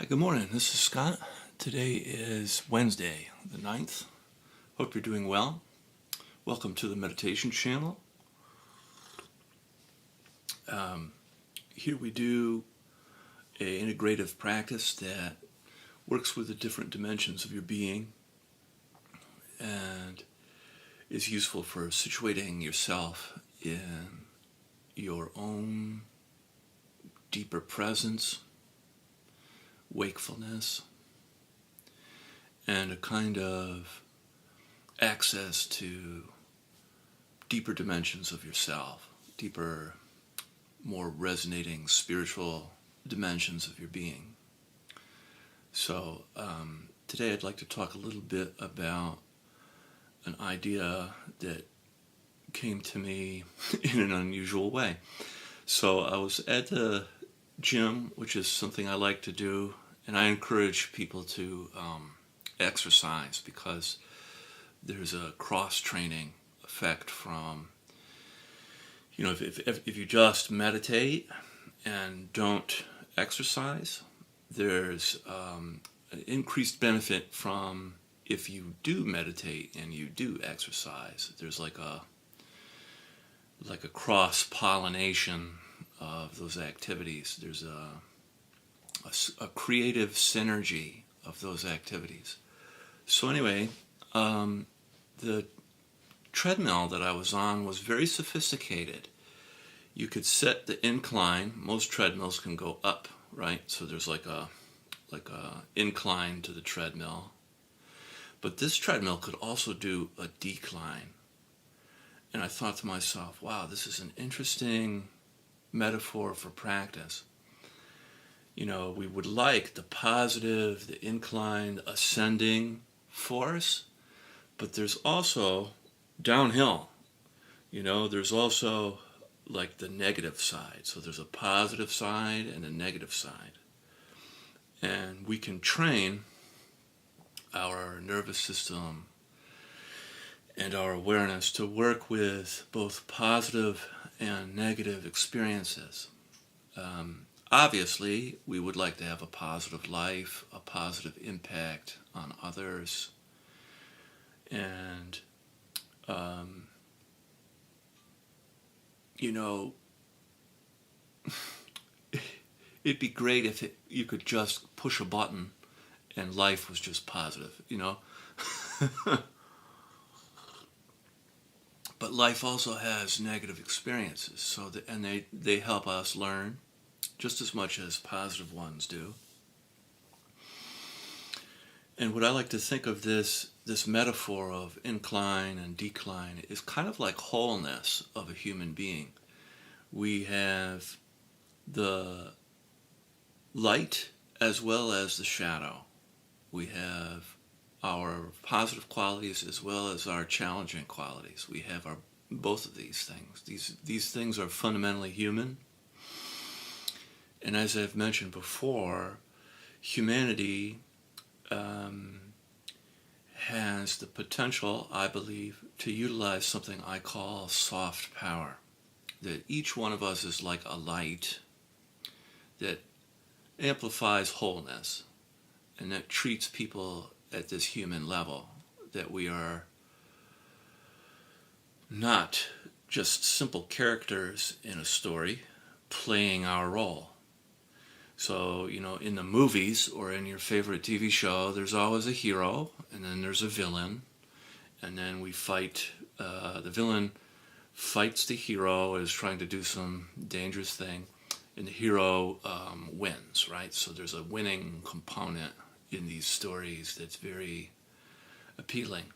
Hi, good morning. This is Scott. Today is Wednesday, the 9th. Hope you're doing well. Welcome to the meditation channel. Here we do an integrative practice that works with the different dimensions of your being and is useful for situating yourself in your own deeper presence, wakefulness, and a kind of access to deeper dimensions of yourself, deeper, more resonating spiritual dimensions of your being. So today I'd like to talk a little bit about an idea that came to me in an unusual way. So I was at the gym, which is something I like to do, and I encourage people to exercise because there's a cross-training effect from, if you just meditate and don't exercise, there's an increased benefit from if you do meditate and you do exercise. There's like a cross-pollination of those activities. There's a creative synergy of those activities. So anyway, the treadmill that I was on was very sophisticated. You could set the incline. Most treadmills can go up, right? So there's like a incline to the treadmill. But this treadmill could also do a decline. And I thought to myself, wow, this is an interesting metaphor for practice. We would like the positive, the inclined, ascending force, but there's also downhill. There's also like the negative side. So there's a positive side and a negative side. And we can train our nervous system and our awareness to work with both positive and negative experiences. Obviously, we would like to have a positive life, a positive impact on others, and it'd be great if you could just push a button and life was just positive, But life also has negative experiences, and they help us learn just as much as positive ones do. And what I like to think of this metaphor of incline and decline is kind of like wholeness of a human being. We have the light as well as the shadow. We have our positive qualities as well as our challenging qualities. We have both of these things. These things are fundamentally human. And as I've mentioned before, humanity has the potential, I believe, to utilize something I call soft power. That each one of us is like a light that amplifies wholeness and that treats people at this human level, that we are not just simple characters in a story playing our role. So, in the movies or in your favorite TV show, there's always a hero, and then there's a villain, and then we fight. The villain fights the hero, is trying to do some dangerous thing, and the hero wins, right? So there's a winning component in these stories that's very appealing.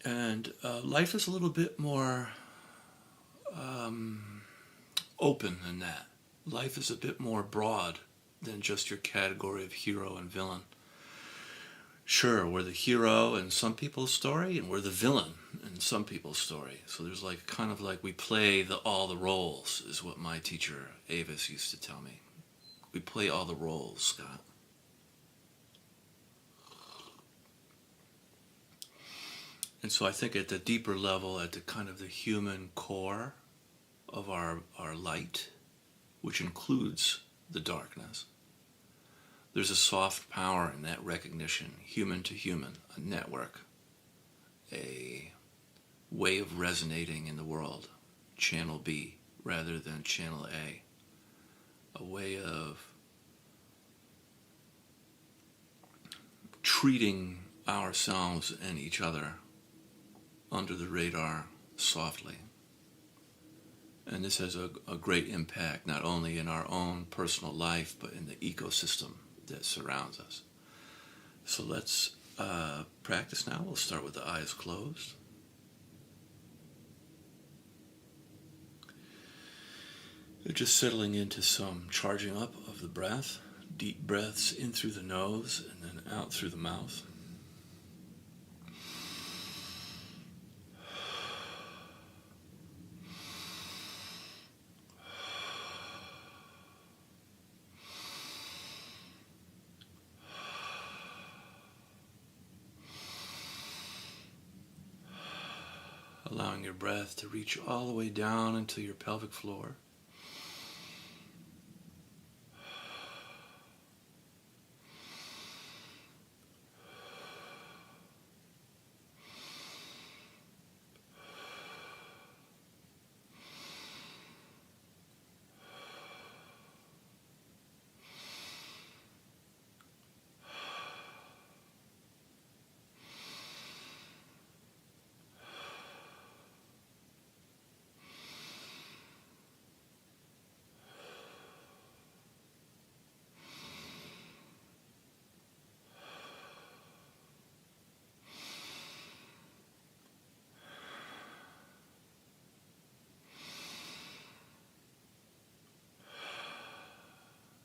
And life is a little bit more open than that. Life is a bit more broad than just your category of hero and villain. Sure, we're the hero in some people's story, and we're the villain in some people's story. So there's kind of like we play all the roles, is what my teacher Avis used to tell me. We play all the roles, Scott. And so I think at the deeper level, at the kind of the human core of our light, which includes the darkness, There's a soft power in that recognition, human to human, a network, a way of resonating in the world, channel B rather than channel A way of treating ourselves and each other under the radar softly. And this has a great impact not only in our own personal life but in the ecosystem that surrounds us. So let's practice now. We'll start with the eyes closed. Just settling into some charging up of the breath. Deep breaths in through the nose and then out through the mouth. Allowing your breath to reach all the way down into your pelvic floor.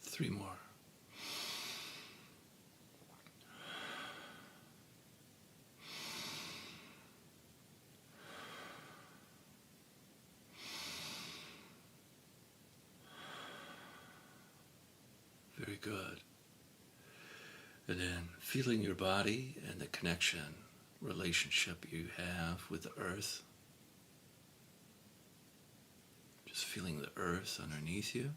Three more. Very good. And then feeling your body and the connection, relationship you have with the earth. Just feeling the earth underneath you.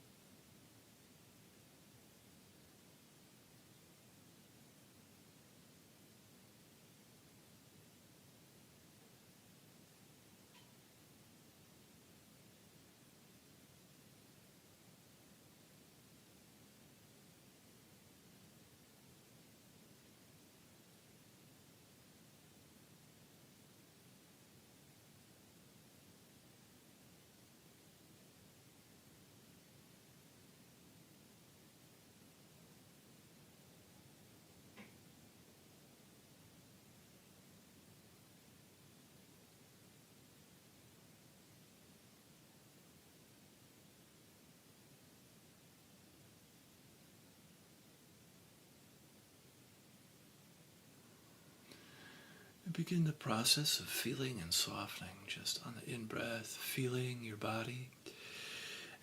Begin the process of feeling and softening, just on the in-breath, feeling your body,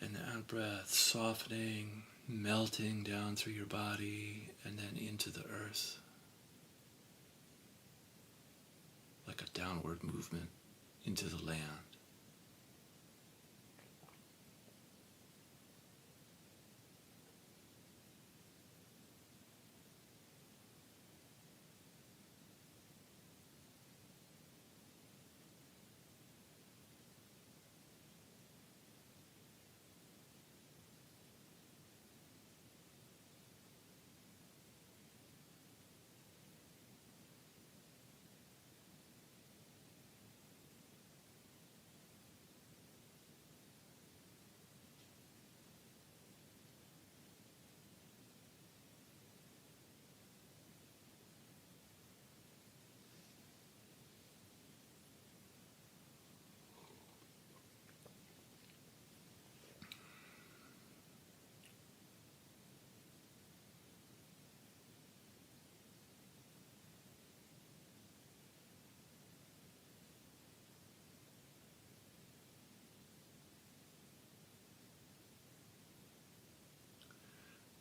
and the out-breath, softening, melting down through your body, and then into the earth, like a downward movement into the land.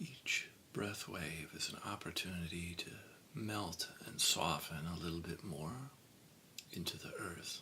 Each breath wave is an opportunity to melt and soften a little bit more into the earth.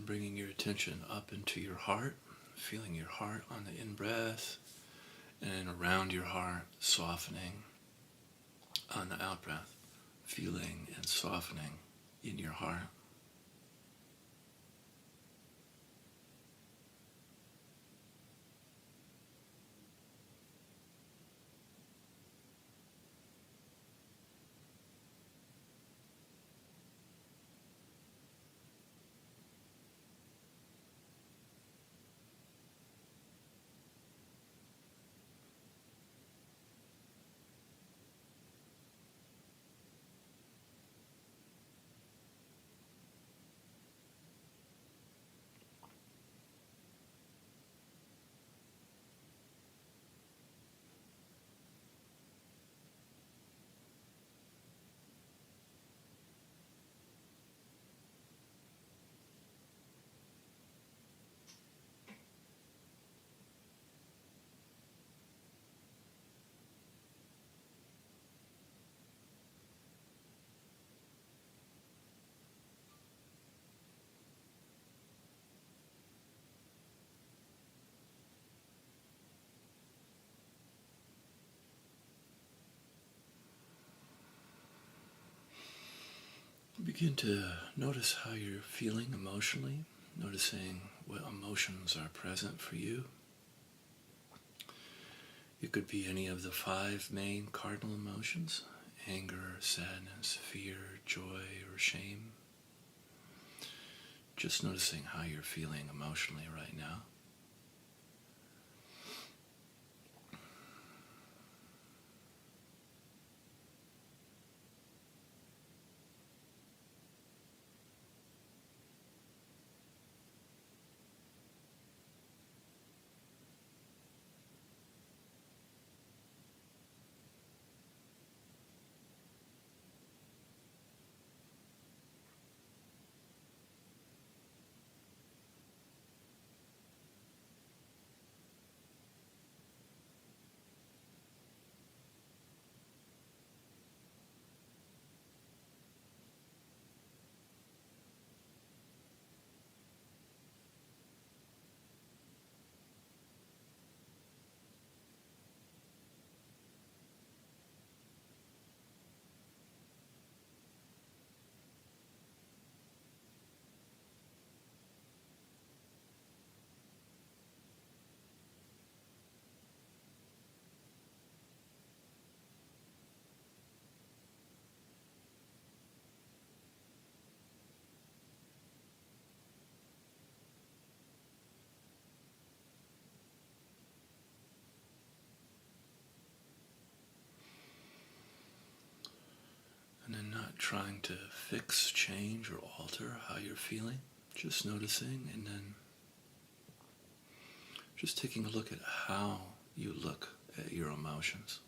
And bringing your attention up into your heart, feeling your heart on the in-breath, and around your heart, softening on the out-breath, feeling and softening in your heart. Begin to notice how you're feeling emotionally, noticing what emotions are present for you. It could be any of the 5 main cardinal emotions: anger, sadness, fear, joy, or shame. Just noticing how you're feeling emotionally right now. And then not trying to fix, change, or alter how you're feeling. Just noticing, and then just taking a look at how you look at your emotions.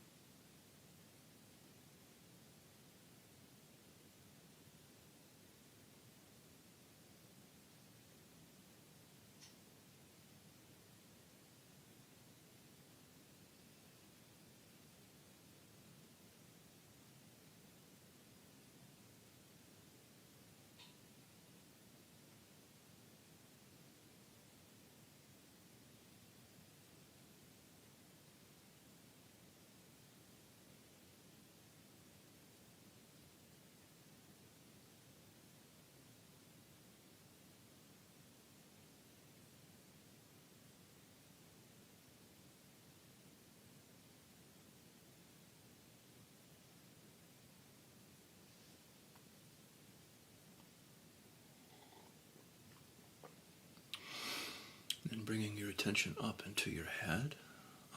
And bringing your attention up into your head.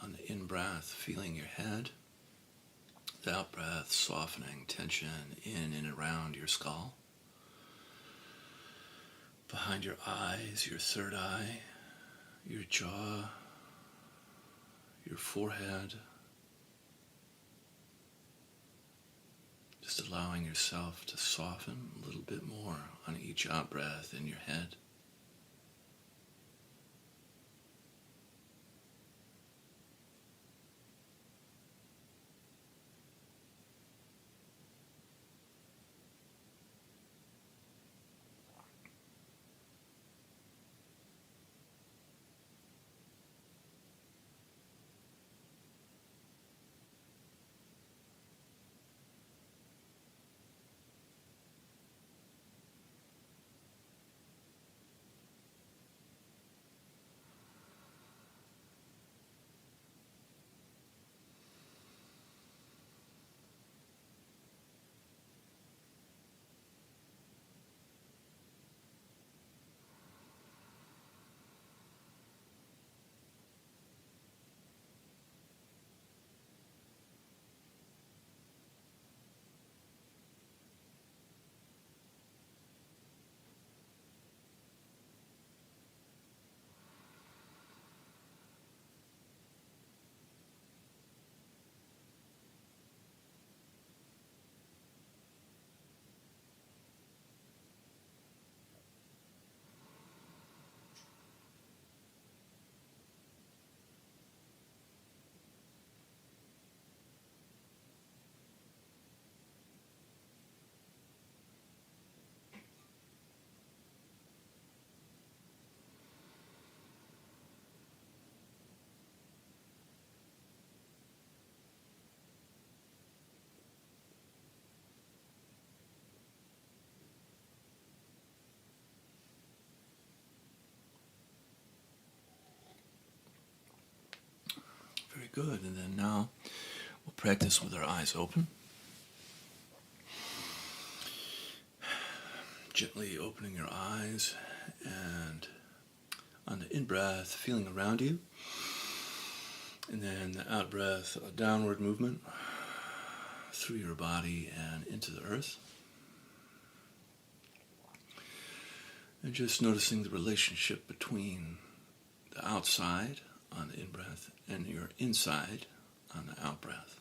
On the in-breath, feeling your head. The out-breath, softening tension in and around your skull. Behind your eyes, your third eye, your jaw, your forehead. Just allowing yourself to soften a little bit more on each out-breath in your head. good. And then now we'll practice with our eyes open. Gently opening your eyes, and on the in-breath, feeling around you. And then the out-breath, a downward movement through your body and into the earth. And just noticing the relationship between the outside on the in-breath and your inside on the out-breath.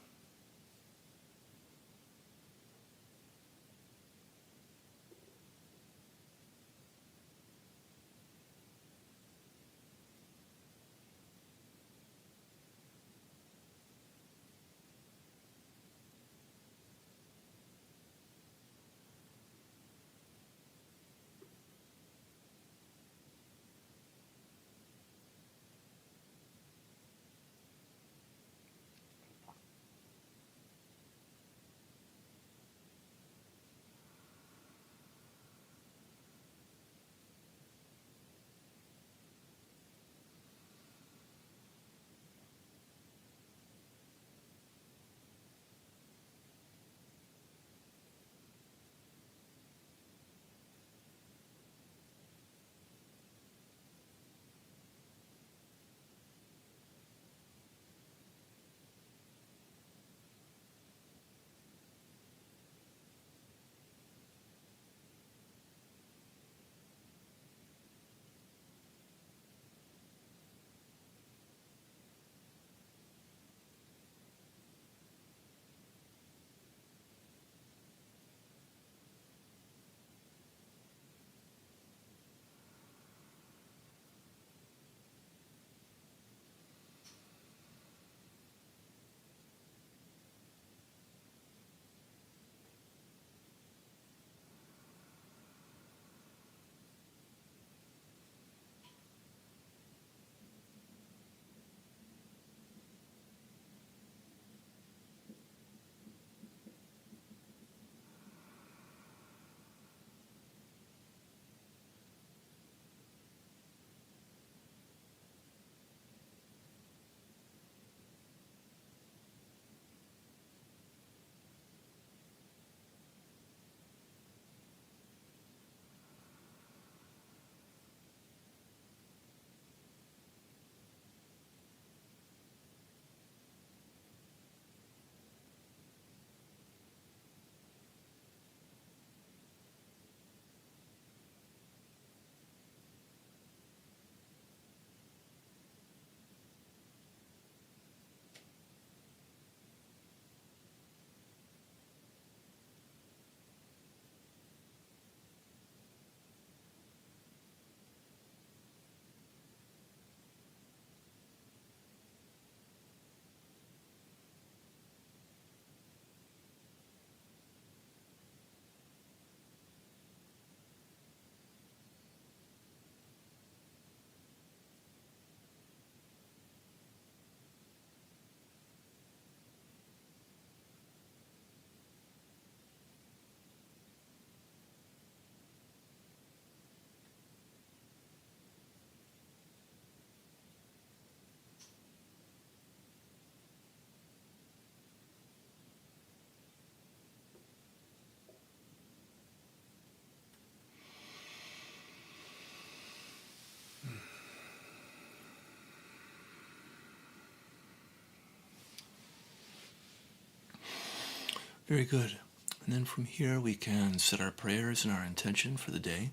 Very good. And then from here we can set our prayers and our intention for the day.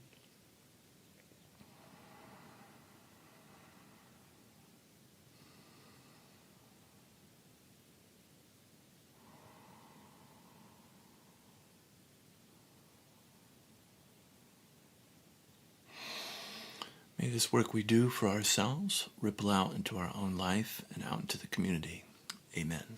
May this work we do for ourselves ripple out into our own life and out into the community. Amen.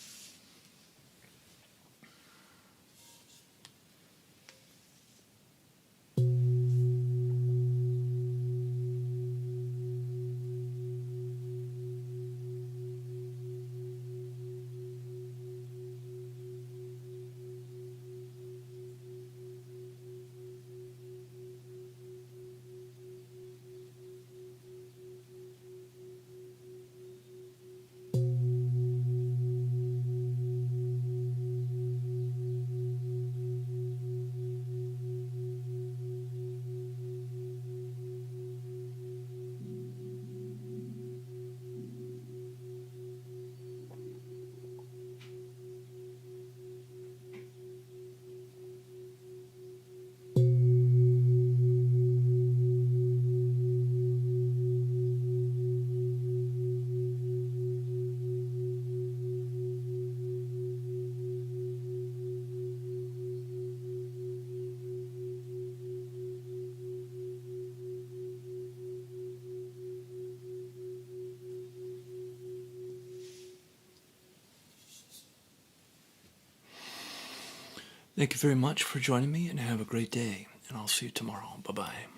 Thank you very much for joining me, and have a great day. And I'll see you tomorrow. Bye-bye.